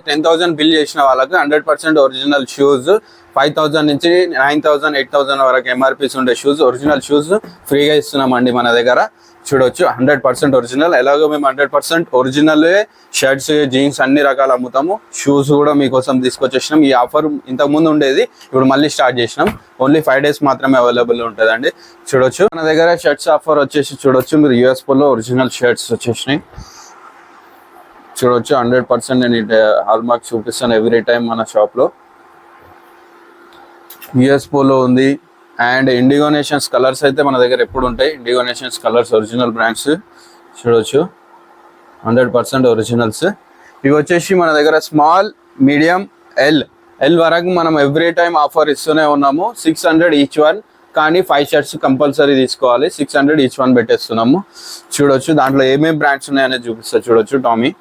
10,000 bill చేసిన వాళ్ళకి 100% original shoes 5,000 నుంచి 9,000 8,000 వరకు ఎంఆర్పీస్ ఉండే షూస్, ఒరిజినల్ షూస్ ఫ్రీగా ఇస్తున్నామండి మన దగ్గర. చూడొచ్చు 100% ఒరిజినల్. ఎలాగో మేము 100% ఒరిజినల్ షర్ట్స్, జీన్స్ అన్ని రకాలు అమ్ముతాము. షూస్ కూడా మీకోసం తీసుకొచ్చేసినాం. ఈ ఆఫర్ ఇంతకుముందు ఉండేది, ఇప్పుడు మళ్ళీ స్టార్ట్ చేసినాం. ఓన్లీ 5 days మాత్రమే అవైలబుల్ ఉంటుందండి. చూడొచ్చు మన దగ్గర షర్ట్స్ ఆఫర్ వచ్చేసి చూడొచ్చు మీరు యూఎస్ పోలో ఒరిజినల్ షర్ట్స్ వచ్చేసినాయి. చూడొచ్చు 100% నేను హాల్ మార్క్ చూపిస్తాను ఎవ్రీ టైం మన షాప్లో. యూఎస్ పోలో ఉంది అండ్ ఇండిగో నేషన్స్ కలర్స్ అయితే మన దగ్గర ఎప్పుడు ఉంటాయి. IndiGo nations colours original brands చూడొచ్చు 100% ఒరిజినల్స్. ఇవి వచ్చేసి మన దగ్గర స్మాల్, మీడియం, ఎల్ వరకు మనం ఎవ్రీ టైం ఆఫర్ ఇస్తూనే ఉన్నాము. 600 ఈచ్ వన్, కానీ 5 షర్ట్స్ కంపల్సరీ తీసుకోవాలి. 600 ఈచ్ వన్ పెట్టేస్తున్నాము. చూడొచ్చు దాంట్లో ఏమేమి బ్రాండ్స్ ఉన్నాయనేది చూపిస్తా. చూడొచ్చు టామీ,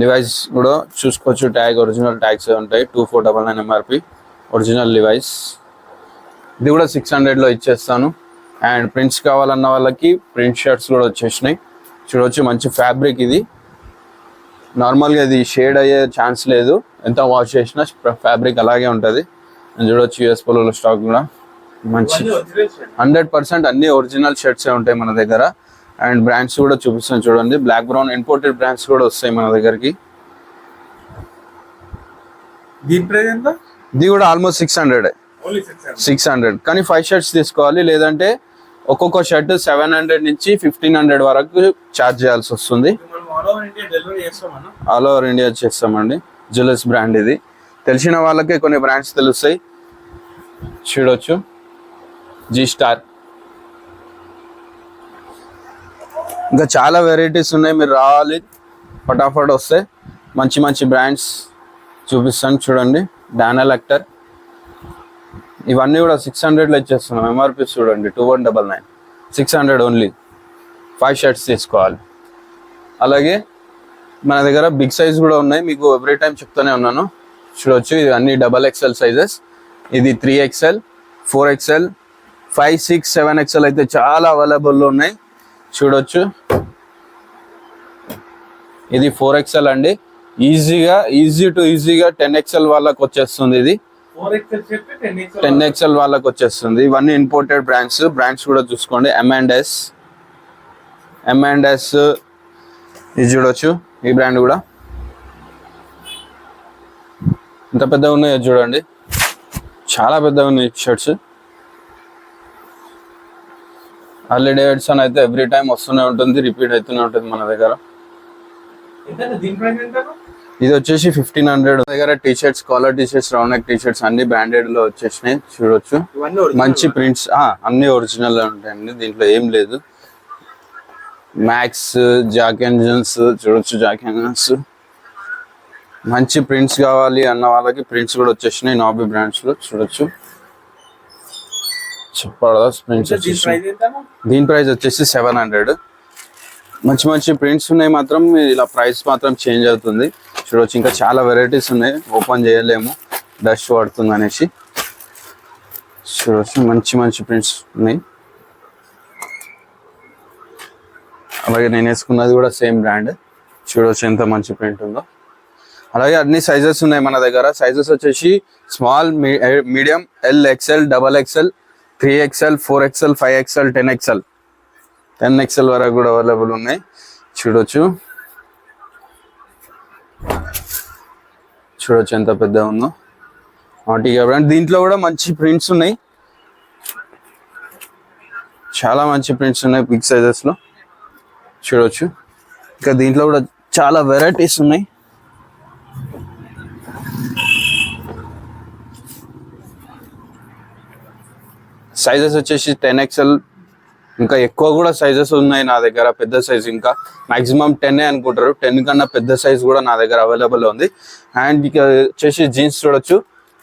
లివైస్ కూడా చూసుకోవచ్చు. ట్యాగ్ ఒరిజినల్ ట్యాగ్స్ ఉంటాయి. 2499 ఎంఆర్పి ఒరిజినల్ లివైస్. ఇది కూడా 600లో ఇచ్చేస్తాను. అండ్ ప్రింట్స్ కావాలన్న వాళ్ళకి ప్రింట్ షర్ట్స్ కూడా వచ్చేసినాయి. చూడవచ్చు మంచి ఫ్యాబ్రిక్ ఇది. నార్మల్గా ఇది షేడ్ అయ్యే ఛాన్స్ లేదు, ఎంత వాష్ చేసినా ఫ్యాబ్రిక్ అలాగే ఉంటుంది. చూడవచ్చు యూఎస్ పోలో స్టాక్ కూడా మంచి 100% అన్ని ఒరిజినల్ షర్ట్సే ఉంటాయి మన దగ్గర. అండ్ బ్రాండ్స్ కూడా చూపిస్తాను చూడండి. బ్లాక్ బ్రౌన్ ఇంపోర్టెడ్ బ్రాండ్స్ కూడా వస్తాయి మన దగ్గరికి. ఇది కూడా ఆల్మోస్ట్ 600 కానీ 5 షర్ట్స్ తీసుకోవాలి. లేదంటే ఒక్కొక్క షర్ట్ 700 నుంచి 1500 వరకు ఛార్జ్ చేయాల్సి వస్తుంది. ఆల్ ఓవర్ ఇండియా చేస్తామండి. జ్యువెలర్స్ బ్రాండ్ ఇది. తెలిసిన వాళ్ళకే కొన్ని బ్రాండ్స్ తెలుస్తాయి. చూడొచ్చు జీ స్టార్, ఇంకా చాలా వెరైటీస్ ఉన్నాయి. మీరు రావాలి, ఫటాఫట్ వస్తే మంచి మంచి బ్రాండ్స్ చూపిస్తాను. చూడండి డానల్ యాక్టర్, ఇవన్నీ కూడా 600లో ఇచ్చేస్తున్నాం. ఎంఆర్పి చూడండి 2199, 600 ఓన్లీ. 5 షర్ట్స్ తీసుకోవాలి. అలాగే మన దగ్గర బిగ్ సైజ్ కూడా ఉన్నాయి, మీకు ఎవ్రీ టైం చెప్తూనే ఉన్నాను. చూడొచ్చు ఇది అన్ని XXL సైజెస్. ఇది 3XL, 4XL, 5, 6, 7XL అయితే చాలా అవైలబుల్లో ఉన్నాయి. చూడొచ్చు ఇది 4XL అండి. ఈజీగా 10XL వాళ్ళకి వచ్చేస్తుంది. ఇది 10XL వాళ్ళకి వచ్చేస్తుంది. ఇవన్నీ ఇంపోర్టెడ్ బ్రాండ్స్ కూడా చూసుకోండి. M&S ఇది చూడొచ్చు. ఈ బ్రాండ్ కూడా ఇంత పెద్దగా ఉన్నాయి చూడండి, చాలా పెద్దగా ఉన్నాయి షర్ట్స్. హార్లీ డేవిడ్సన్ అయితే ఎవ్రీ టైం వస్తూనే ఉంటుంది, రిపీట్ అవుతూనే ఉంటుంది మన దగ్గర. ఇది వచ్చేసి 1500. దగ్గర T shirts, collar T shirts, round neck T shirts అన్ని బ్రాండెడ్ లో వచ్చేసినాయి. చూడొచ్చు మంచి ప్రింట్స్, అన్ని ఒరిజినల్ ఉంటాయండి, దీంట్లో ఏం లేదు. మ్యాక్స్, జాక్ అండ్ జోన్స్ చూడొచ్చు. జాక్ అండ్ జోన్స్ మంచి ప్రింట్స్ కావాలి అన్న వాళ్ళకి ప్రింట్స్ కూడా వచ్చేసినాయి నాబీ బ్రాండ్స్ లో. చూడొచ్చు దీని ప్రైస్ వచ్చేసి 700. మంచి ప్రింట్స్ ఉన్నాయి మాత్రం, ఇలా ప్రైస్ మాత్రం చేంజ్ అవుతుంది. చూడొచ్చు ఇంకా చాలా వెరైటీస్ ఉన్నాయి, ఓపెన్ చేయలేము డస్ట్ పడుతుంది అనేసి. చూడొచ్చు మంచి ప్రింట్స్ ఉన్నాయి. అలాగే నేను వేసుకున్నది కూడా సేమ్ బ్రాండ్. చూడొచ్చు ఎంత మంచి ప్రింట్ ఉందో. అలాగే అన్ని సైజెస్ ఉన్నాయి మన దగ్గర. సైజెస్ వచ్చేసి small, medium, XL, XXL, 3XL, 4XL, 5XL, 10XL వరకు కూడా అవైలబుల్ ఉన్నాయి. చూడొచ్చు ఎంత పెద్దగా ఉందో ఆర్టిగా బ్రాండ్. దీంట్లో కూడా మంచి ప్రింట్స్ ఉన్నాయి, చాలా మంచి ప్రింట్స్ ఉన్నాయి బిగ్ సైజెస్ లో. చూడొచ్చు ఇంకా దీంట్లో కూడా చాలా వెరైటీస్ ఉన్నాయి. సైజెస్ వచ్చేసి 10XL, ఇంకా ఎక్కువ కూడా సైజెస్ ఉన్నాయి నా దగ్గర. పెద్ద సైజ్ ఇంకా మాక్సిమం 10 అనుకుంటారు, 10 కన్నా పెద్ద సైజ్ కూడా నా దగ్గర అవైలబుల్ ఉంది. అండ్ ఇక వచ్చేసి జీన్స్ చూడొచ్చు.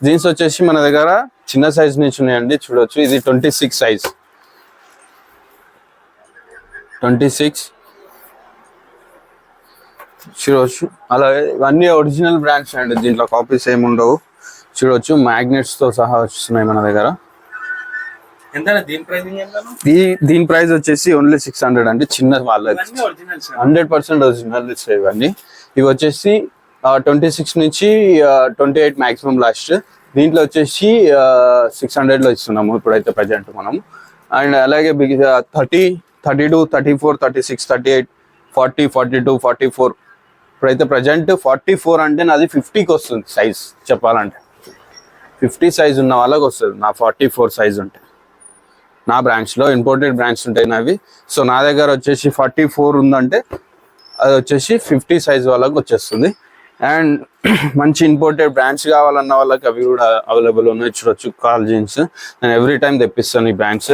జీన్స్ వచ్చేసి మన దగ్గర చిన్న సైజ్ నుంచి ఉన్నాయండి. చూడొచ్చు ఇది 26 సైజ్, 26 చూడొచ్చు. అలాగే ఇవన్నీ ఒరిజినల్ బ్రాండ్స్ అండి, దీంట్లో కాపీస్ ఏమి ఉండవు. చూడొచ్చు మ్యాగ్నెట్స్ తో సహా వస్తున్నాయి మన దగ్గర. దీని ప్రైస్ వచ్చేసి ఓన్లీ 600 అండి. చిన్న వాళ్ళకి 100% ఒరిజినల్ ఇవన్నీ. ఇవి వచ్చేసి 26 నుంచి 28 మాక్సిమం లాస్ట్. దీంట్లో వచ్చేసి 600 లో ఇస్తున్నాము ఇప్పుడైతే ప్రజెంట్ మనం. అండ్ అలాగే 30, 32, 34, 36, 38, 40, 42, 44. ఇప్పుడైతే ప్రజెంట్ 44 అంటే నాది 50కి వస్తుంది సైజ్. చెప్పాలంటే 50 సైజ్ ఉన్న వాళ్ళకి వస్తుంది నా 44 సైజ్ ఉంటే. నా బ్రాంచ్లో ఇంపోర్టెడ్ బ్రాండ్స్ ఉంటాయి నావి. సో నా దగ్గర వచ్చేసి 44 ఉందంటే అది వచ్చేసి 50 సైజ్ వాళ్ళకి వచ్చేస్తుంది. అండ్ మంచి ఇంపోర్టెడ్ బ్రాండ్స్ కావాలన్న వాళ్ళకి అవి కూడా అవైలబుల్ ఉన్నాయి. చూడొచ్చు కాల్ జీన్స్. నేను ఎవ్రీ టైం తెప్పిస్తాను ఈ బ్రాండ్స్.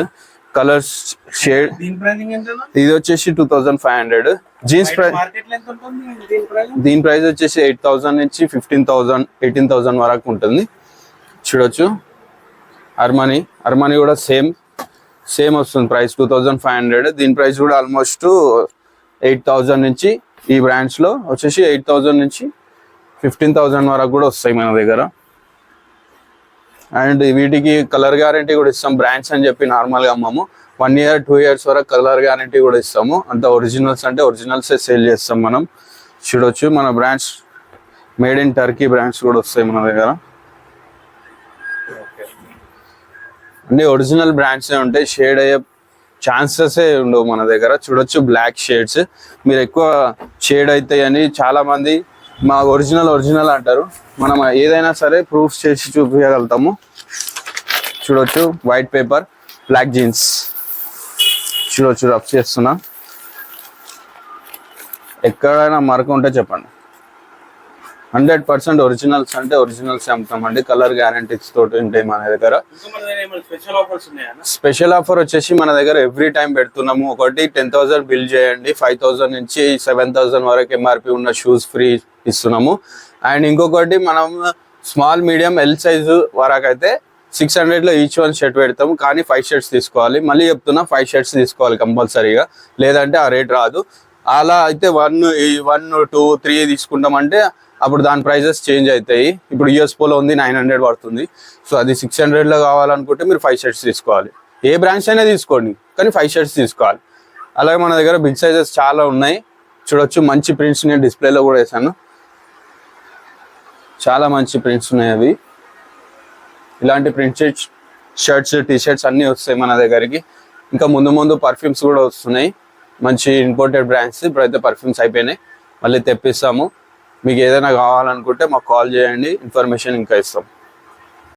Colours, shade. ఇది వచ్చేసి 2500. జీన్స్ ప్రైస్, దీని ప్రైస్ వచ్చేసి 8000 నుంచి 15,000, 18,000 వరకు ఉంటుంది. చూడొచ్చు అర్మానీ కూడా సేమ్ వస్తుంది ప్రైస్ 2500. దీని ప్రైస్ కూడా ఆల్మోస్ట్ 8000 నుంచి, ఈ బ్రాండ్స్ లో వచ్చేసి 8000 నుంచి 15,000 వరకు కూడా వస్తాయి మన దగ్గర. అండ్ వీటికి కలర్ గ్యారంటీ కూడా ఇస్తాం. బ్రాండ్స్ అని చెప్పి నార్మల్గా అమ్మము. 1 year 2 years వరకు కలర్ గ్యారంటీ కూడా ఇస్తాము. అంత ఒరిజినల్స్ అంటే ఒరిజినల్సే సేల్ చేస్తాం మనం. చూడొచ్చు మన brands made in Turkey brands కూడా వస్తాయి మన దగ్గర. అన్ని ఒరిజినల్ బ్రాండ్సే ఉంటాయి. షేడ్ అయ్యే ఛాన్సెసే ఉండవు మన దగ్గర. చూడొచ్చు బ్లాక్ షేడ్స్. మీరు ఎక్కువ షేడ్ అవుతాయి అని చాలా మంది మా ఒరిజినల్ అంటారు. మనం ఏదైనా సరే ప్రూఫ్ చేసి చూపించగలుగుతాము. చూడొచ్చు వైట్ పేపర్ బ్లాక్ జీన్స్. చూడొచ్చు రఫ్ చేస్తున్నా. ఎక్కడైనా మరక ఉంటే చెప్పండి. 100% ఒరిజినల్స్ అంటే ఒరిజినల్స్ అమ్ముతామండి. కలర్ గ్యారంటీస్ తోటి ఉంటాయి మన దగ్గర. స్పెషల్ ఆఫర్ వచ్చేసి మన దగ్గర ఎవ్రీ టైం పెడుతున్నాము. ఒకటి 10,000 బిల్ చేయండి, 5,000 నుంచి 7,000 వరకు ఎంఆర్పి ఉన్న షూస్ ఫ్రీ ఇస్తున్నాము. అండ్ ఇంకొకటి మనం స్మాల్ మీడియం ఎల్ సైజు వరకు అయితే 600లో ఈచ్ వన్ షర్ట్ పెడతాము. కానీ 5 షర్ట్స్ తీసుకోవాలి. మళ్ళీ చెప్తున్నా 5 షర్ట్స్ తీసుకోవాలి కంపల్సరీగా, లేదంటే ఆ రేట్ రాదు. అలా అయితే 1, 2, 3 తీసుకుంటామంటే అప్పుడు దాని ప్రైజెస్ చేంజ్ అవుతాయి. ఇప్పుడు యూఎస్ పోలో ఉంది 900 పడుతుంది. సో అది 600లో కావాలనుకుంటే మీరు 5 షర్ట్స్ తీసుకోవాలి. ఏ బ్రాండ్స్ అయినా తీసుకోండి కానీ 5 షర్ట్స్ తీసుకోవాలి. అలాగే మన దగ్గర బిగ్ సైజెస్ చాలా ఉన్నాయి. చూడొచ్చు మంచి ప్రింట్స్ నేను డిస్ప్లేలో కూడా వేసాను. చాలా మంచి ప్రింట్స్ ఉన్నాయి అవి. ఇలాంటి ప్రింటెడ్ షర్ట్స్, టీషర్ట్స్ అన్నీ వస్తాయి మన దగ్గరికి. ఇంకా ముందు పర్ఫ్యూమ్స్ కూడా వస్తున్నాయి, మంచి ఇంపోర్టెడ్ బ్రాండ్స్. ఇప్పుడైతే పర్ఫ్యూమ్స్ అయిపోయినాయి, మళ్ళీ తెప్పిస్తాము. మీకు ఏదైనా కావాలనుకుంటే మాకు కాల్ చేయండి, ఇన్ఫర్మేషన్ ఇంకా ఇస్తాం.